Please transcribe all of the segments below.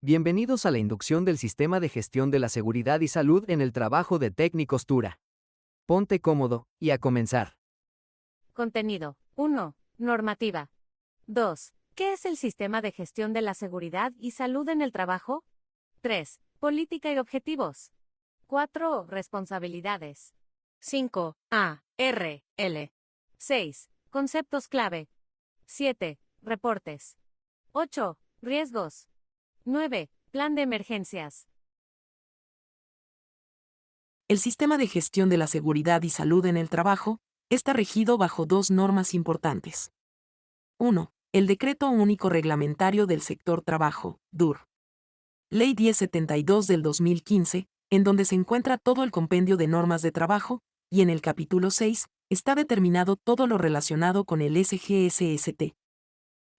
Bienvenidos a la inducción del Sistema de Gestión de la Seguridad y Salud en el Trabajo de Tecnicostura. Ponte cómodo y a comenzar. Contenido. 1. Normativa. 2. ¿Qué es el Sistema de Gestión de la Seguridad y Salud en el Trabajo? 3. Política y objetivos. 4. Responsabilidades. 5. A, R, L. 6. Conceptos clave. 7. Reportes. 8. Riesgos. 9. Plan de emergencias. El Sistema de Gestión de la Seguridad y Salud en el Trabajo está regido bajo dos normas importantes. 1. El Decreto Único Reglamentario del Sector Trabajo, DUR. Ley 1072 del 2015, en donde se encuentra todo el compendio de normas de trabajo, y en el capítulo 6 está determinado todo lo relacionado con el SGSST.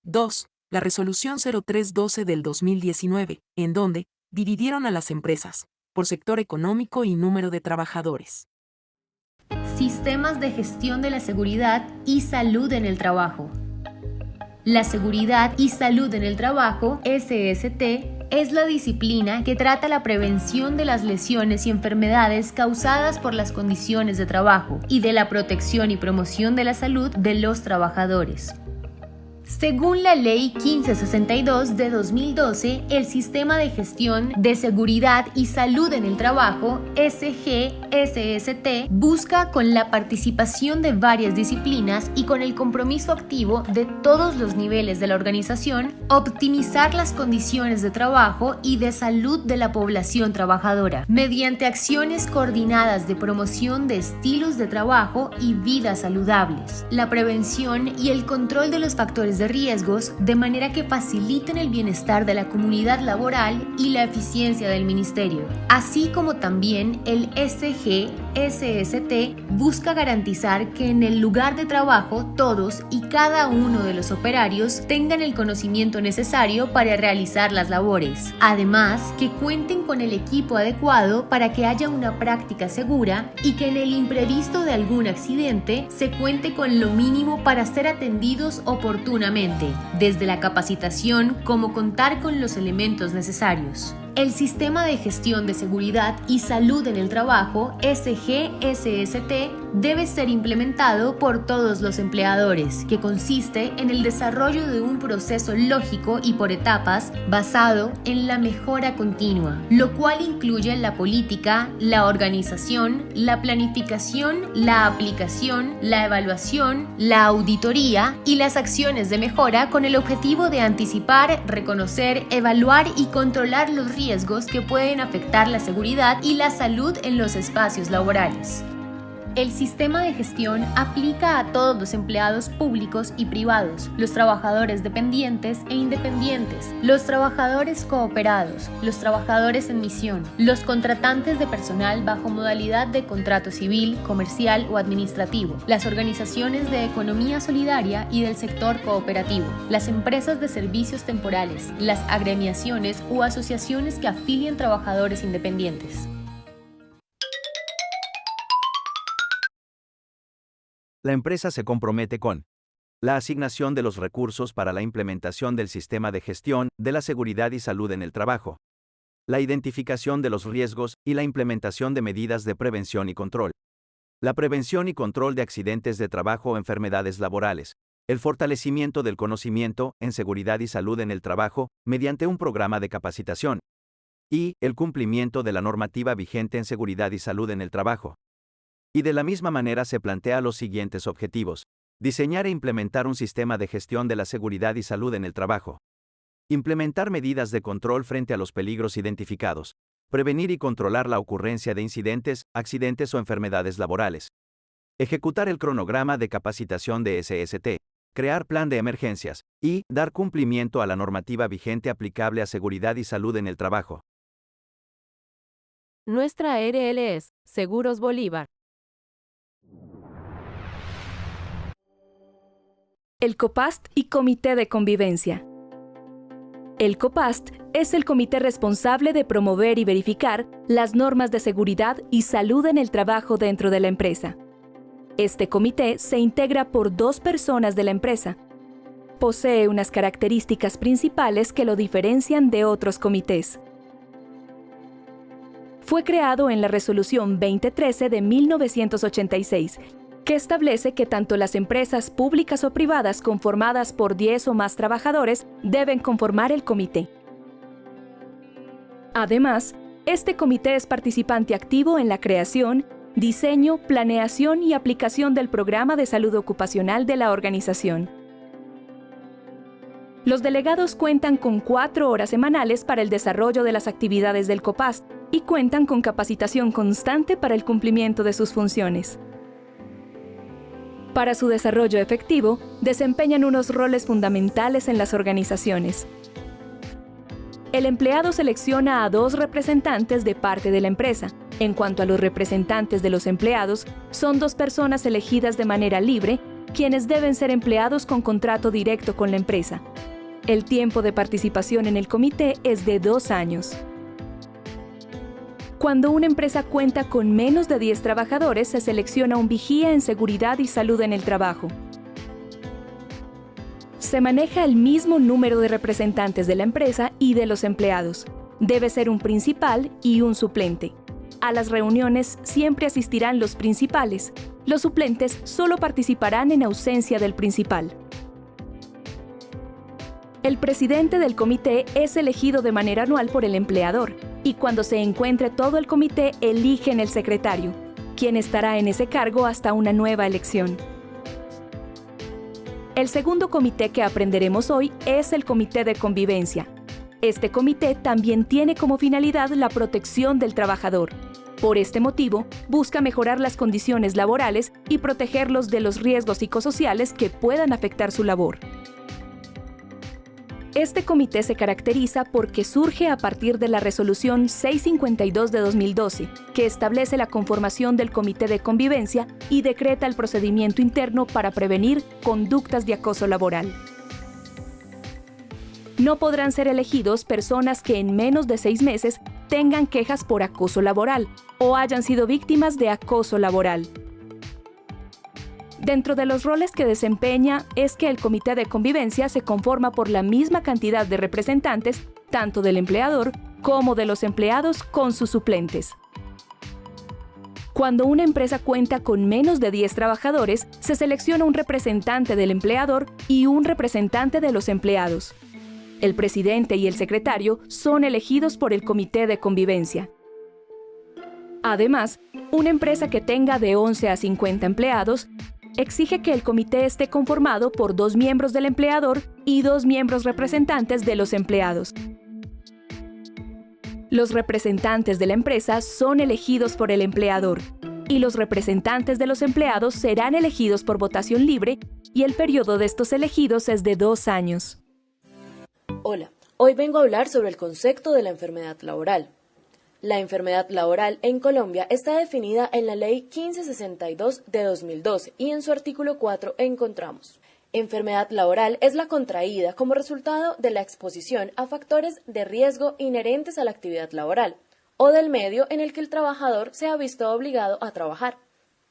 2. La Resolución 0312 del 2019, en donde dividieron a las empresas por sector económico y número de trabajadores. Sistemas de gestión de la seguridad y salud en el trabajo. La seguridad y salud en el trabajo, SST, es la disciplina que trata la prevención de las lesiones y enfermedades causadas por las condiciones de trabajo y de la protección y promoción de la salud de los trabajadores. Según la Ley 1562 de 2012, el Sistema de Gestión de Seguridad y Salud en el Trabajo, SGSST, busca con la participación de varias disciplinas y con el compromiso activo de todos los niveles de la organización, optimizar las condiciones de trabajo y de salud de la población trabajadora, mediante acciones coordinadas de promoción de estilos de trabajo y vidas saludables, la prevención y el control de los factores de riesgos, de manera que faciliten el bienestar de la comunidad laboral y la eficiencia del ministerio. Así como también el SGSST busca garantizar que en el lugar de trabajo todos y cada uno de los operarios tengan el conocimiento necesario para realizar las labores. Además, que cuenten con el equipo adecuado para que haya una práctica segura y que en el imprevisto de algún accidente se cuente con lo mínimo para ser atendidos oportunamente, desde la capacitación como contar con los elementos necesarios. El Sistema de Gestión de Seguridad y Salud en el Trabajo, SGSST, debe ser implementado por todos los empleadores, que consiste en el desarrollo de un proceso lógico y por etapas basado en la mejora continua, lo cual incluye la política, la organización, la planificación, la aplicación, la evaluación, la auditoría y las acciones de mejora con el objetivo de anticipar, reconocer, evaluar y controlar los riesgos que pueden afectar la seguridad y la salud en los espacios laborales. El sistema de gestión aplica a todos los empleados públicos y privados, los trabajadores dependientes e independientes, los trabajadores cooperados, los trabajadores en misión, los contratantes de personal bajo modalidad de contrato civil, comercial o administrativo, las organizaciones de economía solidaria y del sector cooperativo, las empresas de servicios temporales, las agremiaciones u asociaciones que afilian trabajadores independientes. La empresa se compromete con la asignación de los recursos para la implementación del sistema de gestión de la seguridad y salud en el trabajo, la identificación de los riesgos y la implementación de medidas de prevención y control, la prevención y control de accidentes de trabajo o enfermedades laborales, el fortalecimiento del conocimiento en seguridad y salud en el trabajo mediante un programa de capacitación, y el cumplimiento de la normativa vigente en seguridad y salud en el trabajo. Y de la misma manera se plantea los siguientes objetivos: diseñar e implementar un sistema de gestión de la seguridad y salud en el trabajo, implementar medidas de control frente a los peligros identificados, prevenir y controlar la ocurrencia de incidentes, accidentes o enfermedades laborales, ejecutar el cronograma de capacitación de SST, crear plan de emergencias, y dar cumplimiento a la normativa vigente aplicable a seguridad y salud en el trabajo. Nuestra ARL es Seguros Bolívar. El COPAST y Comité de Convivencia. El COPAST es el comité responsable de promover y verificar las normas de seguridad y salud en el trabajo dentro de la empresa. Este comité se integra por 2 personas de la empresa, posee unas características principales que lo diferencian de otros comités. Fue creado en la Resolución 2013 de 1986, que establece que tanto las empresas públicas o privadas conformadas por 10 o más trabajadores deben conformar el comité. Además, este comité es participante activo en la creación, diseño, planeación y aplicación del programa de salud ocupacional de la organización. Los delegados cuentan con 4 horas semanales para el desarrollo de las actividades del COPAST y cuentan con capacitación constante para el cumplimiento de sus funciones. Para su desarrollo efectivo, desempeñan unos roles fundamentales en las organizaciones. El empleado selecciona a 2 representantes de parte de la empresa. En cuanto a los representantes de los empleados, son 2 personas elegidas de manera libre, quienes deben ser empleados con contrato directo con la empresa. El tiempo de participación en el comité es de 2 años. Cuando una empresa cuenta con menos de 10 trabajadores, se selecciona un vigía en seguridad y salud en el trabajo. Se maneja el mismo número de representantes de la empresa y de los empleados. Debe ser un principal y un suplente. A las reuniones siempre asistirán los principales. Los suplentes solo participarán en ausencia del principal. El presidente del comité es elegido de manera anual por el empleador y cuando se encuentre todo el comité eligen el secretario, quien estará en ese cargo hasta una nueva elección. El segundo comité que aprenderemos hoy es el comité de convivencia. Este comité también tiene como finalidad la protección del trabajador. Por este motivo, busca mejorar las condiciones laborales y protegerlos de los riesgos psicosociales que puedan afectar su labor. Este comité se caracteriza porque surge a partir de la Resolución 652 de 2012, que establece la conformación del Comité de Convivencia y decreta el procedimiento interno para prevenir conductas de acoso laboral. No podrán ser elegidos personas que en menos de 6 meses tengan quejas por acoso laboral o hayan sido víctimas de acoso laboral. Dentro de los roles que desempeña es que el comité de convivencia se conforma por la misma cantidad de representantes, tanto del empleador como de los empleados con sus suplentes. Cuando una empresa cuenta con menos de 10 trabajadores, se selecciona un representante del empleador y un representante de los empleados. El presidente y el secretario son elegidos por el comité de convivencia. Además, una empresa que tenga de 11 a 50 empleados exige que el comité esté conformado por 2 miembros del empleador y 2 miembros representantes de los empleados. Los representantes de la empresa son elegidos por el empleador y los representantes de los empleados serán elegidos por votación libre y el periodo de estos elegidos es de 2 años. Hola, hoy vengo a hablar sobre el concepto de la enfermedad laboral. La enfermedad laboral en Colombia está definida en la Ley 1562 de 2012 y en su artículo 4 encontramos: enfermedad laboral es la contraída como resultado de la exposición a factores de riesgo inherentes a la actividad laboral o del medio en el que el trabajador se ha visto obligado a trabajar.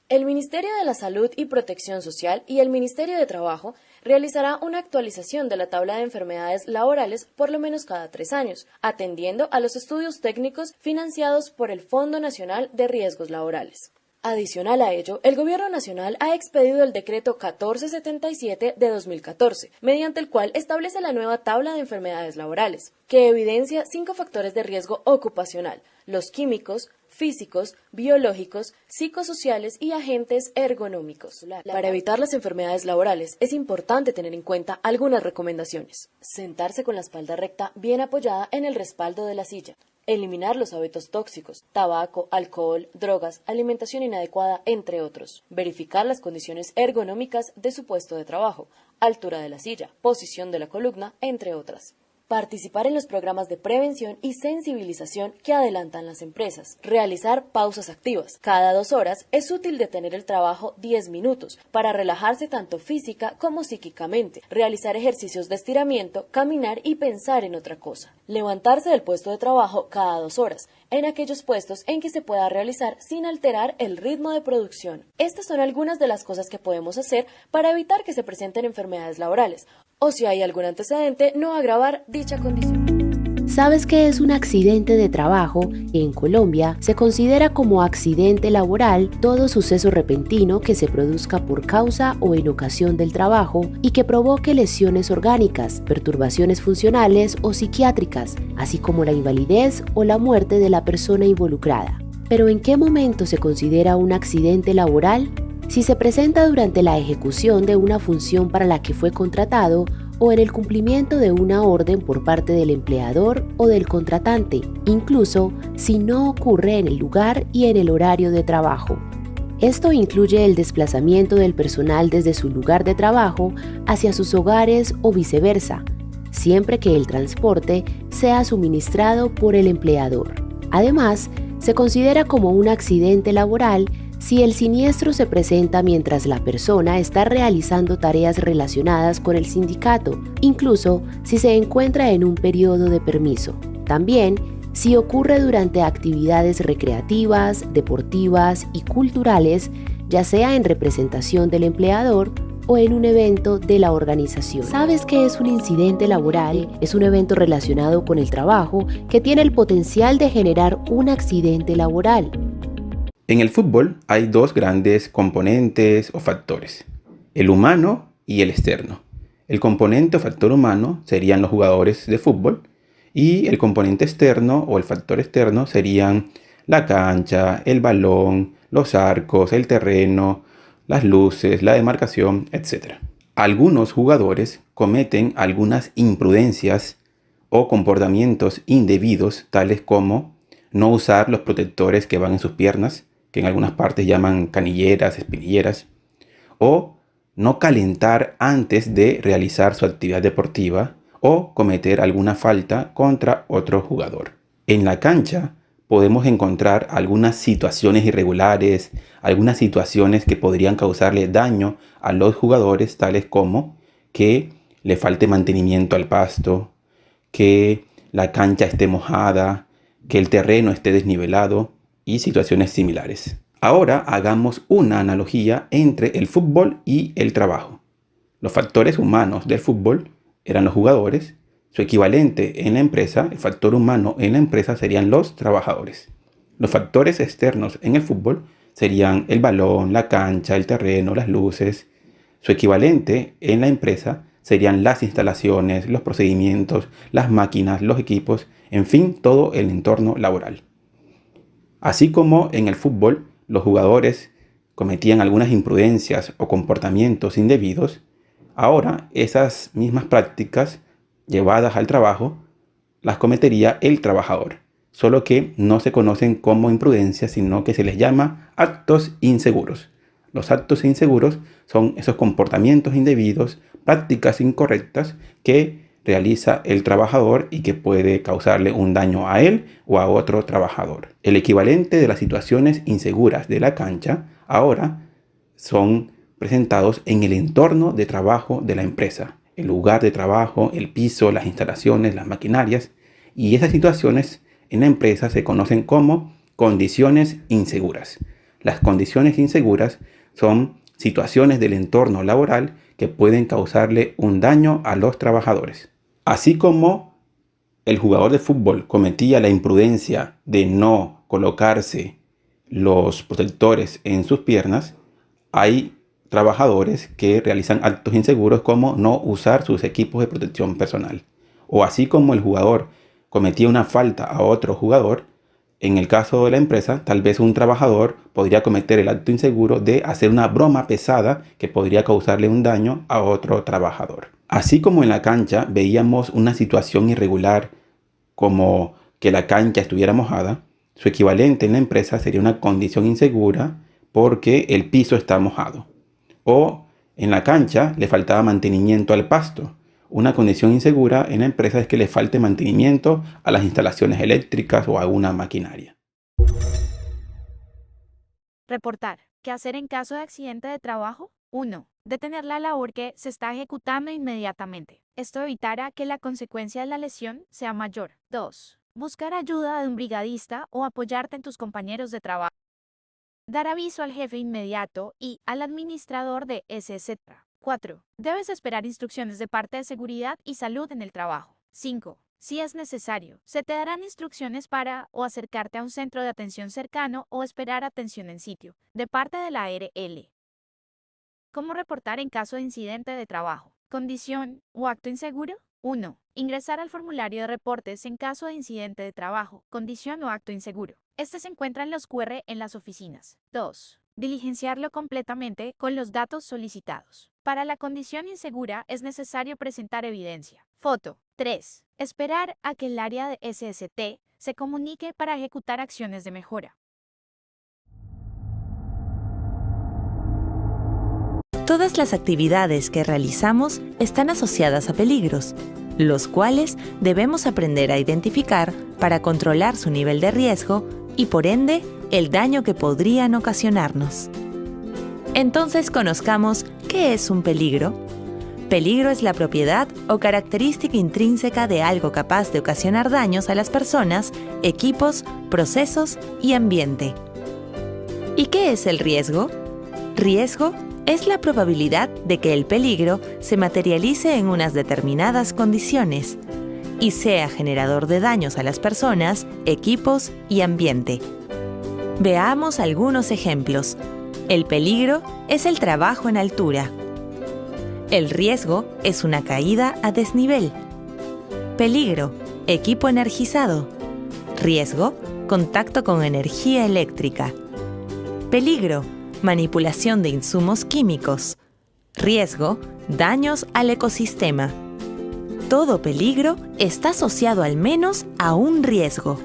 El Ministerio de la Salud y Protección Social y el Ministerio de Trabajo realizará una actualización de la tabla de enfermedades laborales por lo menos cada 3 años, atendiendo a los estudios técnicos financiados por el Fondo Nacional de Riesgos Laborales. Adicional a ello, el Gobierno Nacional ha expedido el Decreto 1477 de 2014, mediante el cual establece la nueva tabla de enfermedades laborales, que evidencia 5 factores de riesgo ocupacional: los químicos, físicos, biológicos, psicosociales y agentes ergonómicos. Para evitar las enfermedades laborales es importante tener en cuenta algunas recomendaciones. Sentarse con la espalda recta bien apoyada en el respaldo de la silla. Eliminar los hábitos tóxicos, tabaco, alcohol, drogas, alimentación inadecuada, entre otros. Verificar las condiciones ergonómicas de su puesto de trabajo, altura de la silla, posición de la columna, entre otras. Participar en los programas de prevención y sensibilización que adelantan las empresas. Realizar pausas activas. Cada 2 horas es útil detener el trabajo 10 minutos para relajarse tanto física como psíquicamente. Realizar ejercicios de estiramiento, caminar y pensar en otra cosa. Levantarse del puesto de trabajo cada 2 horas, en aquellos puestos en que se pueda realizar sin alterar el ritmo de producción. Estas son algunas de las cosas que podemos hacer para evitar que se presenten enfermedades laborales. o si hay algún antecedente, no agravar dicha condición. ¿Sabes qué es un accidente de trabajo? En Colombia se considera como accidente laboral todo suceso repentino que se produzca por causa o en ocasión del trabajo y que provoque lesiones orgánicas, perturbaciones funcionales o psiquiátricas, así como la invalidez o la muerte de la persona involucrada. ¿Pero en qué momento se considera un accidente laboral? Si se presenta durante la ejecución de una función para la que fue contratado o en el cumplimiento de una orden por parte del empleador o del contratante, incluso si no ocurre en el lugar y en el horario de trabajo. Esto incluye el desplazamiento del personal desde su lugar de trabajo hacia sus hogares o viceversa, siempre que el transporte sea suministrado por el empleador. Además, se considera como un accidente laboral si el siniestro se presenta mientras la persona está realizando tareas relacionadas con el sindicato, incluso si se encuentra en un periodo de permiso. También, si ocurre durante actividades recreativas, deportivas y culturales, ya sea en representación del empleador o en un evento de la organización. ¿Sabes qué es un incidente laboral? Es un evento relacionado con el trabajo que tiene el potencial de generar un accidente laboral. En el fútbol hay dos grandes componentes o factores, el humano y el externo. El componente o factor humano serían los jugadores de fútbol y el componente externo o el factor externo serían la cancha, el balón, los arcos, el terreno, las luces, la demarcación, etc. Algunos jugadores cometen algunas imprudencias o comportamientos indebidos, tales como no usar los protectores que van en sus piernas, que en algunas partes llaman canilleras, espinilleras, o no calentar antes de realizar su actividad deportiva o cometer alguna falta contra otro jugador. En la cancha podemos encontrar algunas situaciones irregulares, algunas situaciones que podrían causarle daño a los jugadores, tales como que le falte mantenimiento al pasto, que la cancha esté mojada, que el terreno esté desnivelado y situaciones similares. Ahora hagamos una analogía entre el fútbol y el trabajo. Los factores humanos del fútbol eran los jugadores, su equivalente en la empresa, el factor humano en la empresa serían los trabajadores. Los factores externos en el fútbol serían el balón, la cancha, el terreno, las luces. Su equivalente en la empresa serían las instalaciones, los procedimientos, las máquinas, los equipos, en fin, todo el entorno laboral. Así como en el fútbol los jugadores cometían algunas imprudencias o comportamientos indebidos, ahora esas mismas prácticas llevadas al trabajo las cometería el trabajador, solo que no se conocen como imprudencias, sino que se les llama actos inseguros. Los actos inseguros son esos comportamientos indebidos, prácticas incorrectas que realiza el trabajador y que puede causarle un daño a él o a otro trabajador. El equivalente de las situaciones inseguras de la cancha ahora son presentados en el entorno de trabajo de la empresa, el lugar de trabajo, el piso, las instalaciones, las maquinarias, y esas situaciones en la empresa se conocen como condiciones inseguras. Las condiciones inseguras son situaciones del entorno laboral que pueden causarle un daño a los trabajadores. Así como el jugador de fútbol cometía la imprudencia de no colocarse los protectores en sus piernas, hay trabajadores que realizan actos inseguros como no usar sus equipos de protección personal. O así como el jugador cometía una falta a otro jugador, en el caso de la empresa, tal vez un trabajador podría cometer el acto inseguro de hacer una broma pesada que podría causarle un daño a otro trabajador. Así como en la cancha veíamos una situación irregular como que la cancha estuviera mojada, su equivalente en la empresa sería una condición insegura porque el piso está mojado. O en la cancha le faltaba mantenimiento al pasto. Una condición insegura en la empresa es que le falte mantenimiento a las instalaciones eléctricas o a una maquinaria. Reportar. ¿Qué hacer en caso de accidente de trabajo? 1. Detener la labor que se está ejecutando inmediatamente. Esto evitará que la consecuencia de la lesión sea mayor. 2. Buscar ayuda de un brigadista o apoyarte en tus compañeros de trabajo. Dar aviso al jefe inmediato y al administrador de ese etc. 4. Debes esperar instrucciones de parte de seguridad y salud en el trabajo. 5. Si es necesario, se te darán instrucciones para o acercarte a un centro de atención cercano o esperar atención en sitio, de parte de la ARL. ¿Cómo reportar en caso de incidente de trabajo, condición o acto inseguro? 1. Ingresar al formulario de reportes en caso de incidente de trabajo, condición o acto inseguro. Este se encuentra en los QR en las oficinas. 2. Diligenciarlo completamente con los datos solicitados. Para la condición insegura es necesario presentar evidencia. Foto. 3. Esperar a que el área de SST se comunique para ejecutar acciones de mejora. Todas las actividades que realizamos están asociadas a peligros, los cuales debemos aprender a identificar para controlar su nivel de riesgo y, por ende, el daño que podrían ocasionarnos. Entonces conozcamos qué es un peligro. Peligro es la propiedad o característica intrínseca de algo capaz de ocasionar daños a las personas, equipos, procesos y ambiente. ¿Y qué es el riesgo? Riesgo es la probabilidad de que el peligro se materialice en unas determinadas condiciones y sea generador de daños a las personas, equipos y ambiente. Veamos algunos ejemplos. El peligro es el trabajo en altura. El riesgo es una caída a desnivel. Peligro, equipo energizado. Riesgo, contacto con energía eléctrica. Peligro, manipulación de insumos químicos. Riesgo, daños al ecosistema. Todo peligro está asociado al menos a un riesgo.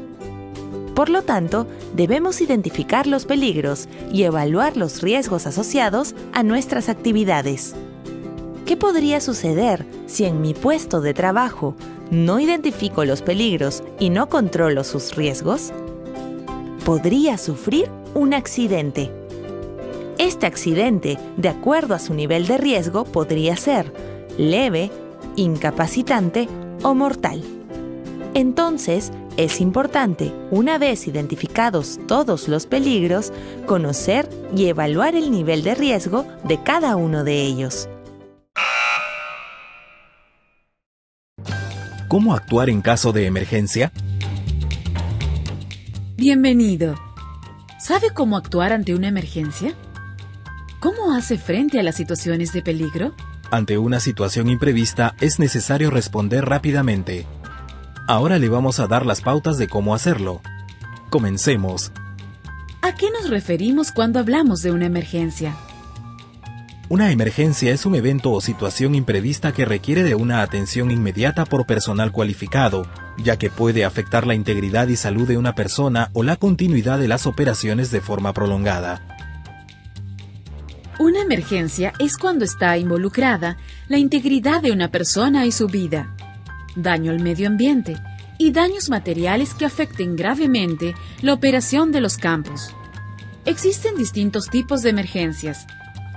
Por lo tanto, debemos identificar los peligros y evaluar los riesgos asociados a nuestras actividades. ¿Qué podría suceder si en mi puesto de trabajo no identifico los peligros y no controlo sus riesgos? Podría sufrir un accidente. Este accidente, de acuerdo a su nivel de riesgo, podría ser leve, incapacitante o mortal. Entonces, es importante, una vez identificados todos los peligros, conocer y evaluar el nivel de riesgo de cada uno de ellos. ¿Cómo actuar en caso de emergencia? Bienvenido. ¿Sabe cómo actuar ante una emergencia? ¿Cómo hace frente a las situaciones de peligro? Ante una situación imprevista es necesario responder rápidamente. Ahora le vamos a dar las pautas de cómo hacerlo. Comencemos. ¿A qué nos referimos cuando hablamos de una emergencia? Una emergencia es un evento o situación imprevista que requiere de una atención inmediata por personal cualificado, ya que puede afectar la integridad y salud de una persona o la continuidad de las operaciones de forma prolongada. Una emergencia es cuando está involucrada la integridad de una persona y su vida, daño al medio ambiente y daños materiales que afecten gravemente la operación de los campos. Existen distintos tipos de emergencias,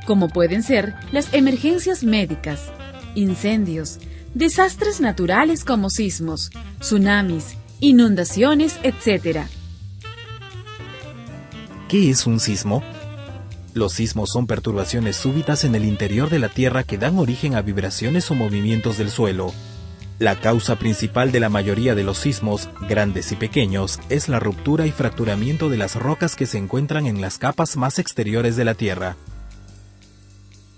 como pueden ser las emergencias médicas, incendios, desastres naturales como sismos, tsunamis, inundaciones, etc. ¿Qué es un sismo? Los sismos son perturbaciones súbitas en el interior de la Tierra que dan origen a vibraciones o movimientos del suelo. La causa principal de la mayoría de los sismos, grandes y pequeños, es la ruptura y fracturamiento de las rocas que se encuentran en las capas más exteriores de la Tierra.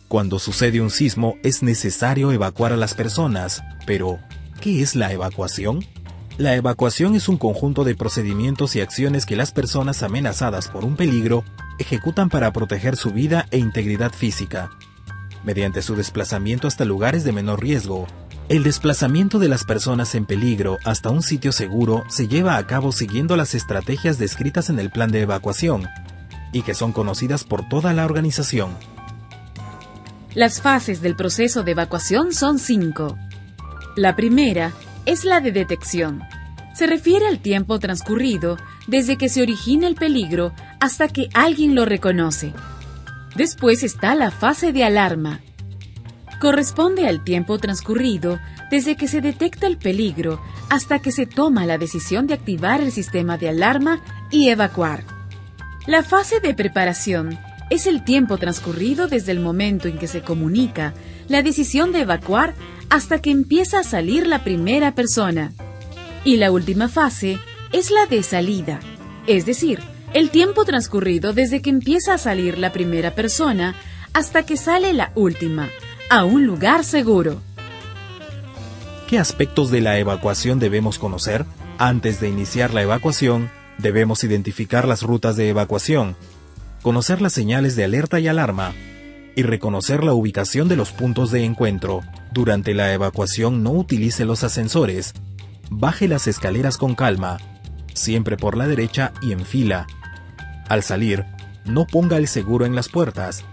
Cuando sucede un sismo, es necesario evacuar a las personas. Pero, ¿qué es la evacuación? La evacuación es un conjunto de procedimientos y acciones que las personas amenazadas por un peligro ejecutan para proteger su vida e integridad física, mediante su desplazamiento hasta lugares de menor riesgo. El desplazamiento de las personas en peligro hasta un sitio seguro se lleva a cabo siguiendo las estrategias descritas en el plan de evacuación, y que son conocidas por toda la organización. Las fases del proceso de evacuación son 5. La primera es la de detección. Se refiere al tiempo transcurrido desde que se origina el peligro hasta que alguien lo reconoce. Después está la fase de alarma. Corresponde al tiempo transcurrido desde que se detecta el peligro hasta que se toma la decisión de activar el sistema de alarma y evacuar. La fase de preparación es el tiempo transcurrido desde el momento en que se comunica la decisión de evacuar hasta que empieza a salir la primera persona. Y la última fase es la de salida, es decir, el tiempo transcurrido desde que empieza a salir la primera persona hasta que sale la última, a un lugar seguro. ¿Qué aspectos de la evacuación debemos conocer? Antes de iniciar la evacuación, debemos identificar las rutas de evacuación, conocer las señales de alerta y alarma, y reconocer la ubicación de los puntos de encuentro. Durante la evacuación no utilice los ascensores. Baje las escaleras con calma, siempre por la derecha y en fila. Al salir, no ponga el seguro en las puertas.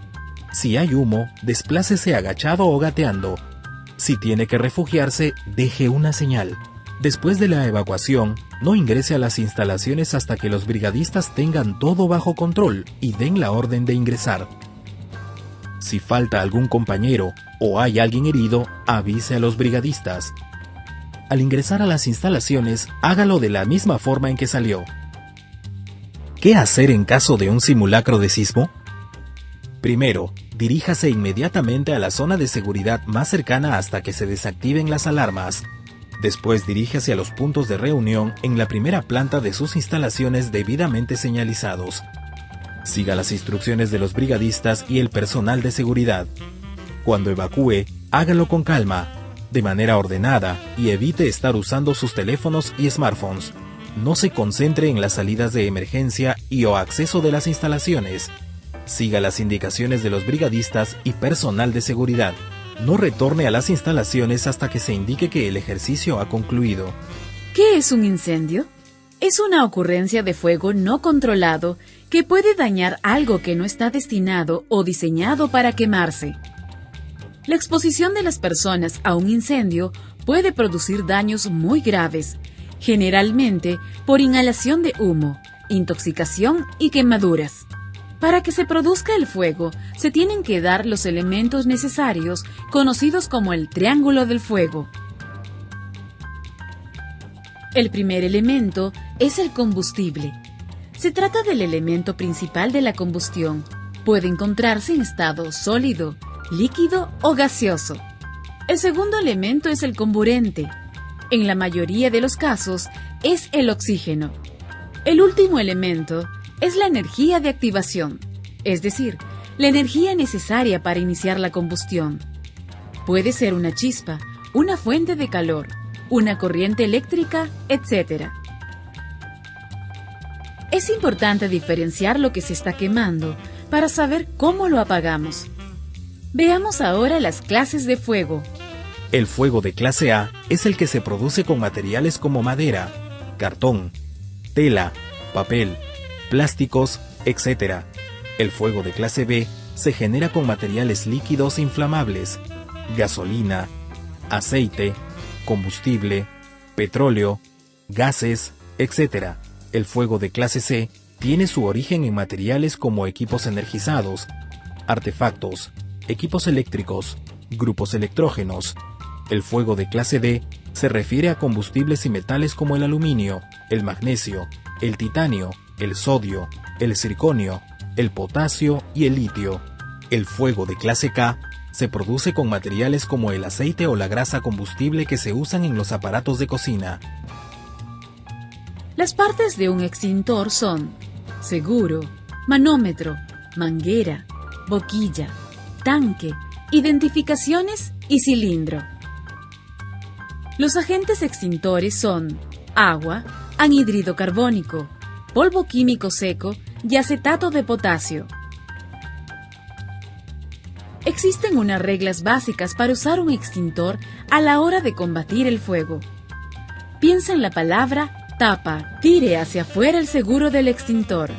Si hay humo, desplácese agachado o gateando. Si tiene que refugiarse, deje una señal. Después de la evacuación, no ingrese a las instalaciones hasta que los brigadistas tengan todo bajo control y den la orden de ingresar. Si falta algún compañero o hay alguien herido, avise a los brigadistas. Al ingresar a las instalaciones, hágalo de la misma forma en que salió. ¿Qué hacer en caso de un simulacro de sismo? Primero, diríjase inmediatamente a la zona de seguridad más cercana hasta que se desactiven las alarmas. Después diríjase a los puntos de reunión en la primera planta de sus instalaciones debidamente señalizados. Siga las instrucciones de los brigadistas y el personal de seguridad. Cuando evacúe, hágalo con calma, de manera ordenada, y evite estar usando sus teléfonos y smartphones. No se concentre en las salidas de emergencia y o acceso de las instalaciones. Siga las indicaciones de los brigadistas y personal de seguridad. No retorne a las instalaciones hasta que se indique que el ejercicio ha concluido. ¿Qué es un incendio? Es una ocurrencia de fuego no controlado que puede dañar algo que no está destinado o diseñado para quemarse. La exposición de las personas a un incendio puede producir daños muy graves, generalmente por inhalación de humo, intoxicación y quemaduras. Para que se produzca el fuego, se tienen que dar los elementos necesarios, conocidos como el triángulo del fuego. El primer elemento es el combustible. Se trata del elemento principal de la combustión. Puede encontrarse en estado sólido, líquido o gaseoso. El segundo elemento es el comburente. En la mayoría de los casos, es el oxígeno. El último elemento es la energía de activación, es decir, la energía necesaria para iniciar la combustión. Puede ser una chispa, una fuente de calor, una corriente eléctrica, etc. Es importante diferenciar lo que se está quemando para saber cómo lo apagamos. Veamos ahora las clases de fuego. El fuego de clase A es el que se produce con materiales como madera, cartón, tela, papel, plásticos, etc. El fuego de clase B se genera con materiales líquidos inflamables, gasolina, aceite, combustible, petróleo, gases, etc. El fuego de clase C tiene su origen en materiales como equipos energizados, artefactos, equipos eléctricos, grupos electrógenos. El fuego de clase D se refiere a combustibles y metales como el aluminio, el magnesio, el titanio, el sodio, el circonio, el potasio y el litio. El fuego de clase K se produce con materiales como el aceite o la grasa combustible que se usan en los aparatos de cocina. Las partes de un extintor son seguro, manómetro, manguera, boquilla, tanque, identificaciones y cilindro. Los agentes extintores son agua, anhídrido carbónico, polvo químico seco y acetato de potasio. Existen unas reglas básicas para usar un extintor a la hora de combatir el fuego. Piensa en la palabra tapa, tire hacia afuera el seguro del extintor,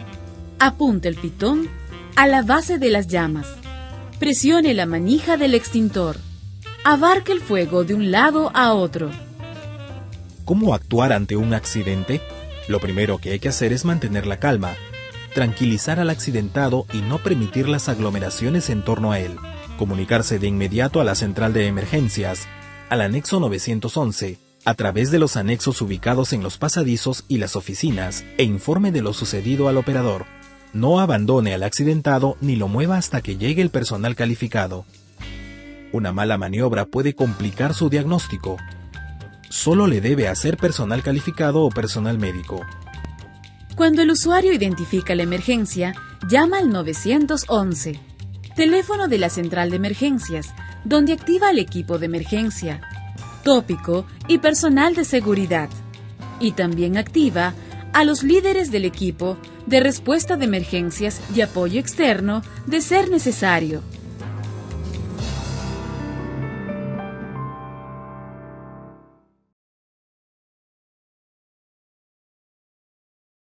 apunte el pitón a la base de las llamas, presione la manija del extintor, abarque el fuego de un lado a otro. ¿Cómo actuar ante un accidente? Lo primero que hay que hacer es mantener la calma, tranquilizar al accidentado y no permitir las aglomeraciones en torno a él. Comunicarse de inmediato a la central de emergencias, al anexo 911, a través de los anexos ubicados en los pasadizos y las oficinas, e informe de lo sucedido al operador. No abandone al accidentado ni lo mueva hasta que llegue el personal calificado. Una mala maniobra puede complicar su diagnóstico. Solo le debe hacer personal calificado o personal médico. Cuando el usuario identifica la emergencia, llama al 911, teléfono de la central de emergencias, donde activa el equipo de emergencia, tópico y personal de seguridad. Y también activa a los líderes del equipo de respuesta de emergencias y apoyo externo de ser necesario.